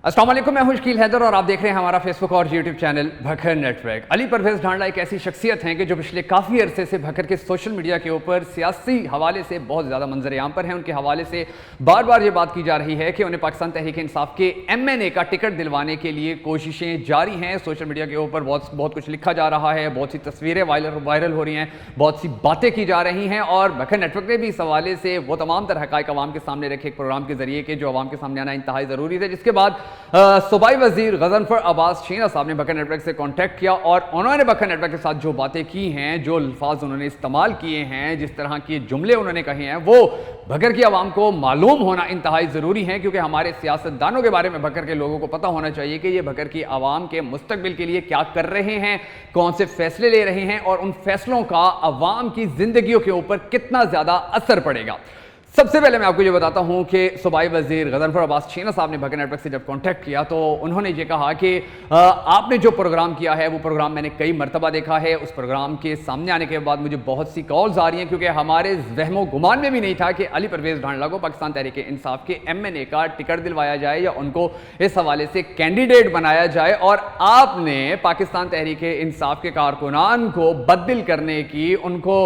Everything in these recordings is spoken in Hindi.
अस्सलाम वालेकुम, मैं हूं शकील हैदर और आप देख रहे हैं हमारा फेसबुक और YouTube channel Bhakhar network. Ali Parvez Dhandla एक ऐसी शख्सियत हैं कि जो पिछले काफ़ी अरसे से भखर के सोशल मीडिया के ऊपर सियासी हवाले से बहुत ज़्यादा मंजर-ए-आम पर हैं। उनके हवाले से बार बार ये बात की जा रही है कि उन्हें पाकिस्तान तहरीक इंसाफ के MNA का टिकट दिलवाने के लिए कोशिशें जारी हैं। सोशल मीडिया के ऊपर बहुत कुछ लिखा जा रहा है, बहुत सी तस्वीरें वायरल हो रही हैं, बहुत सी बातें की जा रही हैं और भखर नेटवर्क ने भी इस हवाले से वो तमाम तरह हक़ाइक़ अवाम के सामने रखे एक प्रोग्राम के जरिए के जो अवाम के सामने आना इंतहाई ज़रूरी है। जिसके बाद सूबाई वज़ीर गज़नफ़र अब्बास शीना साहब ने भखर नेटवर्क से कॉन्टैक्ट किया और उन्होंने भखर नेटवर्क के साथ जो बातें की हैं, जो अल्फाज उन्होंने इस्तेमाल किए हैं, जिस तरह के जुमले उन्होंने कहे हैं, वो भखर की आवाम को मालूम होना इंतहाई ज़रूरी है। क्योंकि हमारे सियासतदानों के बारे में भखर के लोगों को पता होना चाहिए कि ये भखर की आवाम के मुस्तकबिल के लिए क्या कर रहे हैं, कौन से फैसले ले रहे हैं और उन फैसलों का आवाम की जिंदगियों के ऊपर कितना ज़्यादा असर पड़ेगा। सबसे पहले मैं आपको ये बताता हूँ कि सूबाई वज़ीर गज़नफ़र अब्बास शीना साहब ने भखर नेटवर्क से जब कॉन्टैक्ट किया तो उन्होंने ये कहा कि आपने जो प्रोग्राम किया है वो प्रोग्राम मैंने कई मरतबा देखा है। उस प्रोग्राम के सामने आने के बाद मुझे बहुत सी कॉल्स आ रही हैं, क्योंकि हमारे वहमो गुमान में भी नहीं था कि अली परवेज़ ढांडला को पाकिस्तान तहरीक इंसाफ के MNA का टिकट दिलवाया जाए या उनको इस हवाले से कैंडिडेट बनाया जाए। और आपने पाकिस्तान तहरीक इंसाफ के कारकुनान को बददिल करने की, उनको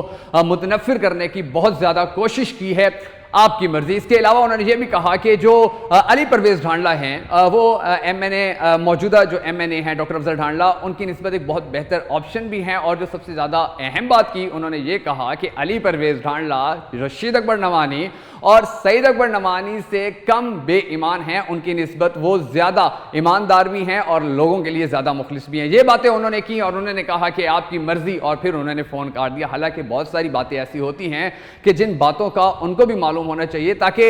मुतनफ़िर करने की बहुत ज़्यादा कोशिश की है। आपकी मर्जी। इसके अलावा उन्होंने ये भी कहा कि जो अली परवेज़ ढांडला हैं वो MNA मौजूदा जो MNA हैं डॉक्टर अफजल ढांडला, उनकी निस्बत एक बहुत बेहतर ऑप्शन भी हैं। और जो सबसे ज़्यादा अहम बात की उन्होंने ये कहा कि अली परवेज़ ढांडला रशीद अकबर नवानी और सईद अकबर नवानी से कम बेईमान हैं, उनकी निस्बत वो ज़्यादा ईमानदार भी हैं और लोगों के लिए ज़्यादा मुखलिस भी हैं। ये बातें उन्होंने की और उन्होंने कहा कि आपकी मर्जी, और फिर उन्होंने फ़ोन काट दिया। हालांकि बहुत सारी बातें ऐसी होती हैं कि जिन बातों का उनको भी मालूम होना चाहिए, ताकि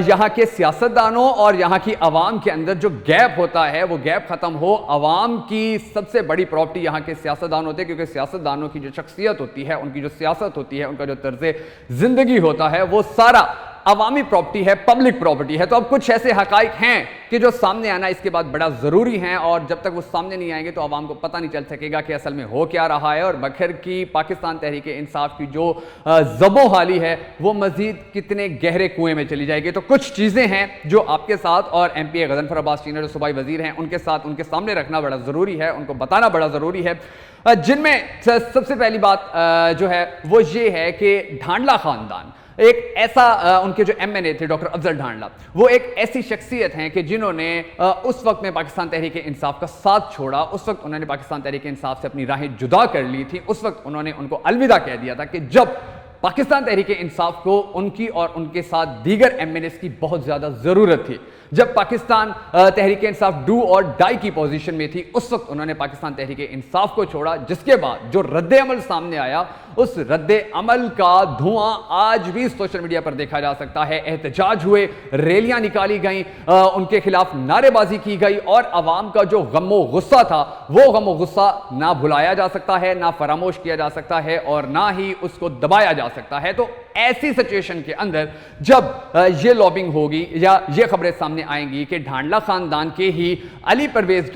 यहाँ के सियासतदानों और यहाँ की आवाम के अंदर जो गैप होता है वो गैप खत्म हो। आवाम की सबसे बड़ी प्रॉपर्टी यहाँ के सियासतदान होते हैं, क्योंकि सियासतदानों की जो शख्सियत होती है, उनकी जो सियासत होती है, उनका जो तर्ज जिंदगी होता है, वो सारा अवामी प्रॉपर्टी है, पब्लिक प्रॉपर्टी है। तो अब कुछ ऐसे हकाइक हैं कि जो सामने आना इसके बाद बड़ा ज़रूरी है, और जब तक वो सामने नहीं आएंगे तो आवाम को पता नहीं चल सकेगा कि असल में हो क्या रहा है और भखर की पाकिस्तान तहरीक इंसाफ की जो ज़बो-हाली है वो मज़ीद कितने गहरे कुएं में चली जाएगी। तो कुछ चीज़ें हैं जो आपके साथ और MPA गज़नफ़र अब्बास शीना जो सूबाई वज़ीर हैं उनके साथ, उनके सामने रखना बड़ा ज़रूरी है, उनको बताना बड़ा ज़रूरी है। जिनमें सबसे पहली बात जो है वो ये है कि ढांडला ख़ानदान एक ऐसा, उनके जो MNA थे डॉक्टर अफजल ढांडला, वो एक ऐसी शख्सियत हैं कि जिन्होंने उस वक्त में पाकिस्तान तहरीक इंसाफ का साथ छोड़ा। उस वक्त उन्होंने पाकिस्तान तहरीक इंसाफ से अपनी राहें जुदा कर ली थी। उस वक्त उन्होंने उनको अलविदा कह दिया था कि जब पाकिस्तान तहरीक इंसाफ को उनकी और उनके साथ दीगर MNAs की बहुत ज़्यादा ज़रूरत थी। जब पाकिस्तान तहरीक इंसाफ डू और डाई की पोजीशन में थी, उस वक्त उन्होंने पाकिस्तान तहरीक इंसाफ को छोड़ा। जिसके बाद जो रद्द अमल सामने आया, उस रद्द अमल का धुआं आज भी सोशल मीडिया पर देखा जा सकता है। एहतजाज हुए, रैलियां निकाली गई, उनके खिलाफ नारेबाजी की गई और अवाम का जो गम गुस्सा था वो गम गुस्सा ना भुलाया जा सकता है, ना फरामोश किया जा सकता है और ना ही उसको दबाया जा सकता है। तो ऐसी सिचुएशन के अंदर जब ये लॉबिंग होगी या ये खबरें सामने आएंगी कि ढांडला खानदान के ही अली परवेज़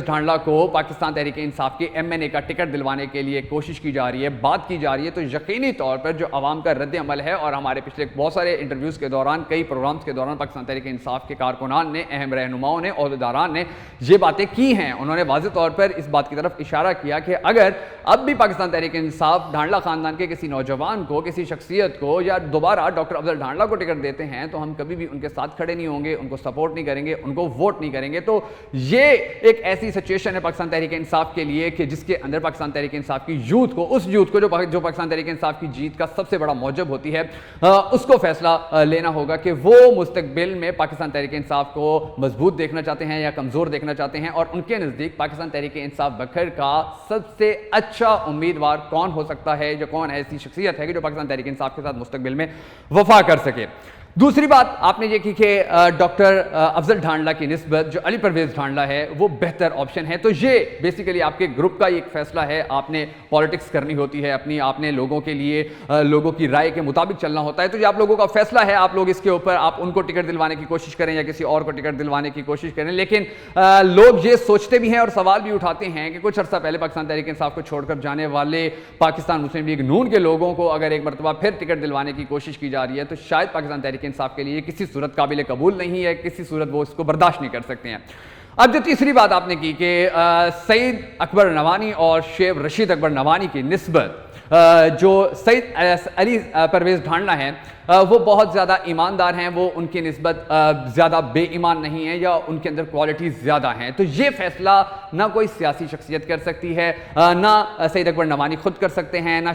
ढांडला को पाकिस्तान तहरीक इंसाफ के MNA का टिकट दिलवाने के लिए कोशिश की जा रही है, बात की जा रही है, तो यकीनी तौर पर जो अवाम का रद्द अमल है, और हमारे पिछले बहुत सारे इंटरव्यूज़ के दौरान, कई प्रोग्राम्स के दौरान पाकिस्तान तहरीक इंसाफ के कारकुनान ने, अहम रहनुमाओं ने, ओहदेदारान ने ये बातें की हैं। उन्होंने वाज़ेह तौर पर इस बात की तरफ इशारा किया कि अगर अब भी पाकिस्तान तहरीक इंसाफ ढांडला खानदान के किसी नौजवान को, किसी शख्सियत को या दोबारा डॉक्टर अफजल ढांडला को टिकट देते हैं तो हम कभी भी उनके साथ खड़े नहीं होंगे, उनको सपोर्ट नहीं करेंगे, उनको वोट नहीं करेंगे। तो ये एक ऐसी सिचुएशन है पाकिस्तान तहरीक इंसाफ के लिए कि जिसके अंदर पाकिस्तान तहरीक इंसाफ की यूथ को, उस यूथ को जो पाकिस्तान तहरीक इंसाफ की जीत का सबसे बड़ा मौजब होती है, उसको फैसला लेना होगा कि वो मुस्तकबिल में पाकिस्तान तहरीक इंसाफ को मजबूत देखना चाहते हैं या कमजोर देखना चाहते हैं। और उनके नजदीक पाकिस्तान तहरीक इंसाफ भखर का सबसे अच्छा उम्मीदवार कौन हो सकता है, जो कौन ऐसी शख्सियत है कि जो पाकिस्तान तहरीक इंसाफ के साथ मुस्तकबिल में वफा कर सके। दूसरी बात आपने ये की कि डॉक्टर अफजल ढांडला की निस्बत जो अली परवेज़ ढांडला है वो बेहतर ऑप्शन है। तो ये बेसिकली आपके ग्रुप का एक फैसला है। आपने पॉलिटिक्स करनी होती है अपनी, आपने लोगों के लिए, लोगों की राय के मुताबिक चलना होता है। तो ये आप लोगों का फैसला है, आप लोग इसके ऊपर आप उनको टिकट दिलवाने की कोशिश करें या किसी और को टिकट दिलवाने की कोशिश करें। लेकिन लोग ये सोचते भी हैं और सवाल भी उठाते हैं कि कुछ अर्सा पहले पाकिस्तान तहरीक इंसाफ को छोड़कर जाने वाले पाकिस्तान मुस्लिम लीग नून के लोगों को अगर एक मरतबा फिर टिकट दिलवाने की कोशिश की जा रही है तो शायद पाकिस्तान तहरीक तहरीक इंसाफ के लिए किसी सूरत काबिल कबूल नहीं है, किसी सूरत वो इसको बर्दाश्त नहीं कर सकते हैं। अब जो तीसरी बात आपने की कि सईद अकबर नवानी और शेख रशीद अकबर नवानी की निस्बत जो सईद अली परवेज़ ढांडला हैं वो बहुत ज़्यादा ईमानदार हैं, वो उनकी निस्बत ज़्यादा बेईमान नहीं है या उनके अंदर क्वालिटीज़ ज़्यादा हैं, तो ये फैसला ना कोई सियासी शख्सियत कर सकती है, ना सईद अकबर नवानी खुद कर सकते हैं, ना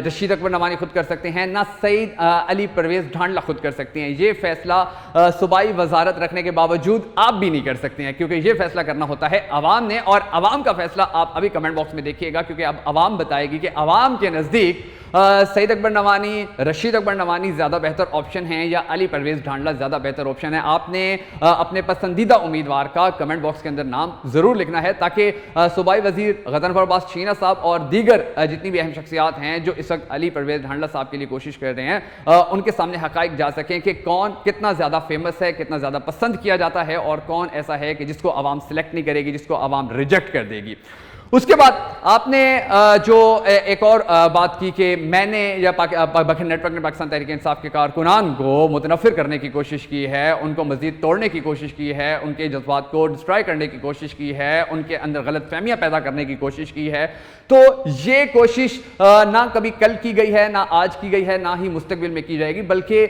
रशीद अकबर नवानी खुद कर सकते हैं, ना सईद अली परवेज़ ढांडला खुद कर सकते हैं। ये फैसला सूबाई वजारत रखने के बावजूद आप भी नहीं कर सकते हैं, क्योंकि ये फैसला करना होता है अवाम ने, और अवाम का फैसला आप अभी कमेंट बॉक्स में देखिएगा, क्योंकि अब अवाम बताएगी कि अवाम के नज़दीक सईद अकबर नवानी, रशीद अकबर नवानी ज़्यादा बेहतर ऑप्शन हैं या अली परवेज़ ढांडला ज़्यादा बेहतर ऑप्शन है। आपने अपने पसंदीदा उम्मीदवार का कमेंट बॉक्स के अंदर नाम ज़रूर लिखना है, ताकि सूबाई वज़ीर गज़नफ़र अब्बास चीना साहब और दीगर जितनी भी अहम शख्सियात हैं जो इस वक्त अली परवेज़ ढांडला साहब के लिए कोशिश कर रहे हैं, उनके सामने हक़ाइक़ जा सकें कि कौन कितना ज़्यादा फेमस है, कितना ज़्यादा पसंद किया जाता है, और कौन ऐसा है कि जिसको आवाम सेलेक्ट नहीं करेगी, जिसको आवाम रिजेक्ट कर देगी। उसके बाद आपने जो एक और बात की कि मैंने या बखर नेटवर्क ने पाकिस्तान तहरीक इंसाफ के कारकुनान को मुतनफ़िर करने की कोशिश की है, उनको मज़ीद तोड़ने की कोशिश की है, उनके जज्बात को डिस्ट्रॉय करने की कोशिश की है, उनके अंदर गलत फहमियाँ पैदा करने की कोशिश की है। तो ये कोशिश ना कभी कल की गई है, ना आज की गई है, ना ही मुस्तकबिल में की जाएगी, बल्कि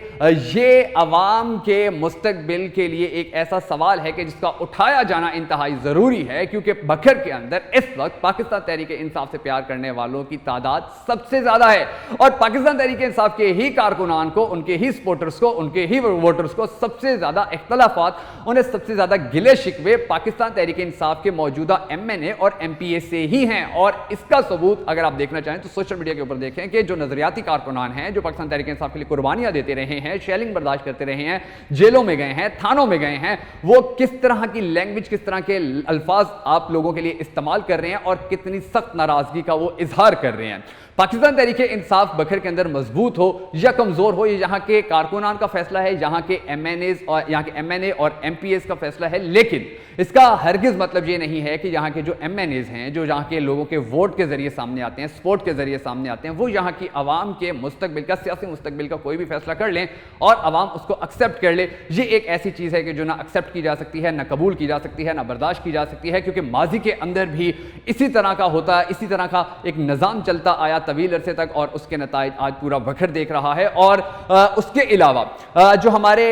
ये अवाम के मुस्तकबिल के लिए एक ऐसा सवाल है कि जिसका उठाया जाना इंतहाई ज़रूरी है, क्योंकि बखर के अंदर इस वक्त पाकिस्तान तहरीक इंसाफ से प्यार करने वालों की तादाद सबसे ज्यादा है, और पाकिस्तान तहरीक इंसाफ के ही कारकुनान को, उनके ही सपोर्टर्स को, उनके ही वोटर्स को सबसे ज्यादा इख्तलाफात, उन्हें सबसे ज्यादा गिले शिकवे पाकिस्तान तहरीक इंसाफ के मौजूदा MNA और MPA से ही हैं। और इसका सबूत अगर आप देखना चाहें तो सोशल मीडिया के ऊपर देखें कि जो नजरियाती कारकुनान हैं, जो पाकिस्तान तहरीक इंसाफ के लिए कुर्बानियां देते रहे हैं, शेलिंग बर्दाश्त करते रहे हैं, जेलों में गए हैं, थानों में गए हैं, वो किस तरह की लैंग्वेज, किस तरह के अल्फाज आप लोगों के लिए इस्तेमाल कर रहे हैं और कितनी सख्त नाराजगी का वो इजहार कर रहे हैं। पाकिस्तान तहरीक इंसाफ बखर के अंदर मजबूत हो या कमजोर हो, ये यहाँ के कारकुनान का फैसला है, यहाँ के MNA और MPAs का फैसला है, लेकिन इसका हरगिज मतलब ये नहीं है कि यहाँ के जो MNAs हैं, जो यहाँ के लोगों के वोट के जरिए सामने आते हैं, सपोर्ट के जरिए सामने आते हैं, वो यहाँ की आवाम के मुस्तकबिल का, सियासी मुस्तकबिल का कोई भी फैसला कर लें और आवाम उसको एक्सेप्ट कर ले। ये एक ऐसी चीज़ है कि जो ना एक्सेप्ट की जा सकती है, ना कबूल की जा सकती है, ना बर्दाश्त की जा सकती है, क्योंकि माजी के अंदर भी इसी तरह का होता है, इसी तरह का एक निज़ाम चलता आया तवील अरसे तक, और उसके नताइज आज पूरा बखर देख रहा है। और उसके अलावा जो हमारे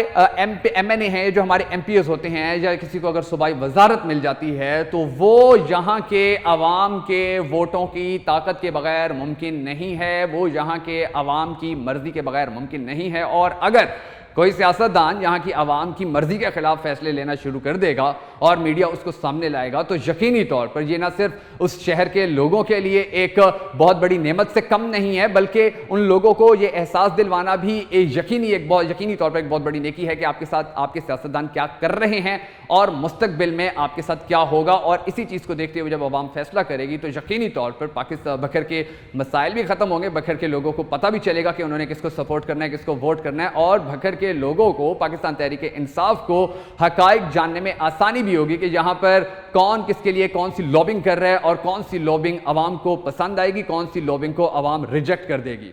MNA हैं, जो हमारे MPAs होते हैं, या किसी को अगर सूबाई वजारत मिल जाती है तो वो यहाँ के अवाम के वोटों की ताकत के बगैर मुमकिन नहीं है, वो यहाँ के अवाम की मर्जी के बगैर मुमकिन नहीं है। और अगर कोई सियासतदान यहाँ की आवाम की मर्जी के खिलाफ फैसले लेना शुरू कर देगा और मीडिया उसको सामने लाएगा, तो यकीनी तौर पर ये ना सिर्फ उस शहर के लोगों के लिए एक बहुत बड़ी नेमत से कम नहीं है, बल्कि उन लोगों को ये एहसास दिलवाना भी यकीनी तौर पर एक बहुत बड़ी नेकी है कि आपके साथ आपके सियासतदान क्या कर रहे हैं और मुस्तकबिल में आपके साथ क्या होगा। और इसी चीज़ को देखते हुए जब आवाम फैसला करेगी तो यकीनी तौर पर पाकिस्तान बखर के मसाइल भी ख़त्म होंगे, बखर के लोगों को पता भी चलेगा कि उन्होंने किसको सपोर्ट करना है, किसको वोट करना है, और बखर के लोगों को, पाकिस्तान तहरीक इंसाफ को हकाइक जानने में आसानी भी होगी कि यहाँ पर कौन किसके लिए कौन सी लॉबिंग कर रहा है और कौन सी लॉबिंग आवाम को पसंद आएगी, कौन सी लॉबिंग को आवाम रिजेक्ट कर देगी।